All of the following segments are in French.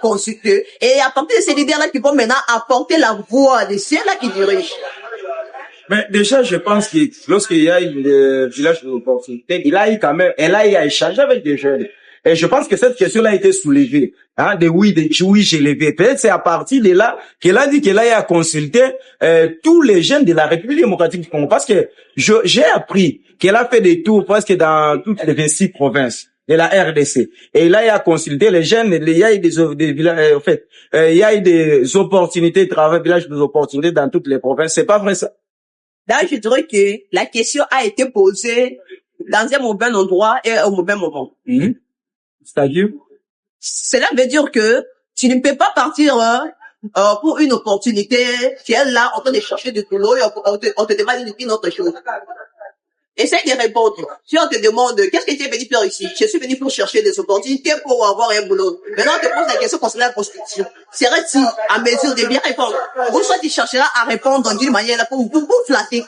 consulter et à partir de ces leaders-là qui vont maintenant apporter la voix de ceux-là qui dirigent. Mais déjà, je pense que lorsqu'il y a une village d'opportunité, elle a eu à échanger avec des jeunes. Et je pense que cette question-là a été soulevée, hein, des oui, j'ai levé. Peut-être c'est à partir de là qu'elle a dit qu'elle a eu à consulter tous les jeunes de la République démocratique du Congo. Parce que j'ai appris qu'elle a fait des tours presque dans toutes les 26 provinces de la RDC. Et là, il a consulté les jeunes, il y a eu des villages, en fait, il y a eu des opportunités de travail, villages des opportunités dans toutes les provinces. C'est pas vrai ça? Là, je dirais que la question a été posée dans un mauvais endroit et au mauvais moment. C'est-à-dire? Cela veut dire que tu ne peux pas partir pour une opportunité qui est là en train de chercher du boulot et on te demande une autre chose. Essaye de répondre. Si on te demande qu'est-ce que tu es venu faire ici, je suis venu pour chercher des opportunités pour avoir un boulot. Maintenant, on te pose la question concernant la prostitution. Serais-tu à mesure de bien répondre? Ou soit tu chercheras à répondre d'une manière pour flatter.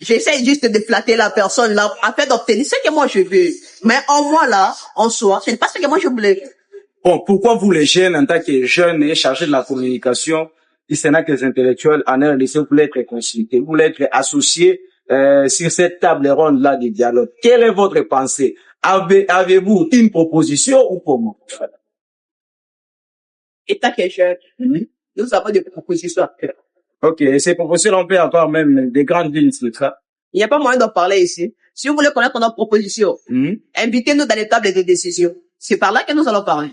J'essaie juste de flatter la personne là afin d'obtenir ce que moi je veux. Mais en moi là, en soi, ce n'est pas ce que moi je voulais. Bon, pourquoi vous les jeunes, en tant que jeunes et chargés de la communication, du Sénat que les intellectuels en RDC, vous voulez être consultés, vous voulez être associés sur cette table ronde là de dialogue? Quelle est votre pensée? Avez-vous une proposition ou comment? Étant que jeune, nous avons des propositions à faire. Ok, et ces propositions, on peut avoir même des grandes lignes sur ça. Il n'y a pas moyen d'en parler ici. Si vous voulez connaître nos propositions, invitez-nous dans les tables de décision. C'est par là que nous allons parler.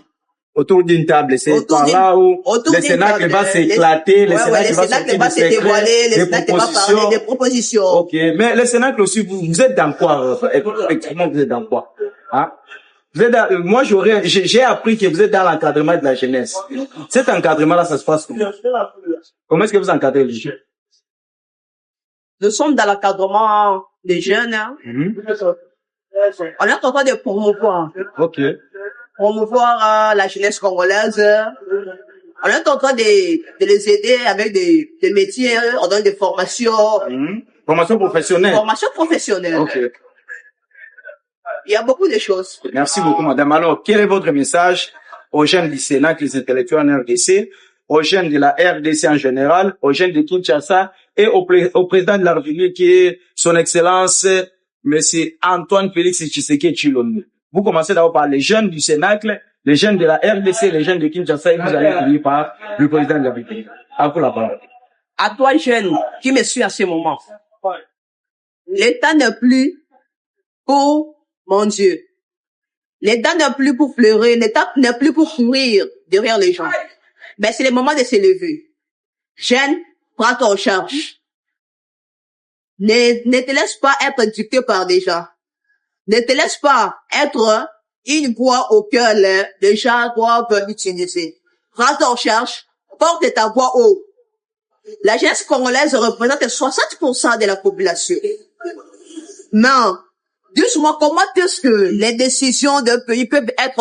Autour d'une table, c'est par là où le Sénat va s'éclater, le Sénat va se dévoiler, le Sénat va parler des propositions. Ok, mais le Sénat aussi, vous êtes dans quoi? Effectivement, vous êtes dans quoi? Hein? Vous êtes moi, j'ai appris que vous êtes dans l'encadrement de la jeunesse. Cet encadrement-là, ça se passe comment? Comment est-ce que vous encadrez les jeunes? Nous sommes dans l'encadrement des jeunes. Hein. On est en train de promouvoir. Ok. Promouvoir la jeunesse congolaise. On est en train de les aider avec des métiers. On donne des formations. Formation professionnelle. Formation professionnelle. Ok. Il y a beaucoup de choses. Merci beaucoup, madame. Alors, quel est votre message aux jeunes du Sénat, les intellectuels en RDC, aux jeunes de la RDC en général, aux jeunes de Kinshasa et au président de la République qui est son Excellence, Monsieur Antoine Félix Tshisekedi Tshilombo? Vous commencez d'abord par les jeunes du Cénacle, les jeunes de la RDC, les jeunes de Kinshasa et vous allez finir par le président de la République. À vous la parole. À toi, jeune, qui me suit à ce moment. L'État n'est plus pour mon Dieu. L'État n'est plus pour fleurir, l'État n'est plus pour courir derrière les gens. Mais c'est le moment de se lever. Jeune, prends ton charge. Ne te laisse pas être dicté par des gens. Ne te laisse pas être une voix au cœur les gens doivent utiliser. Prends ton charge, porte ta voix haut. La jeunesse congolaise représente 60% de la population. Mais, dis-moi, comment est-ce que les décisions d'un pays peuvent être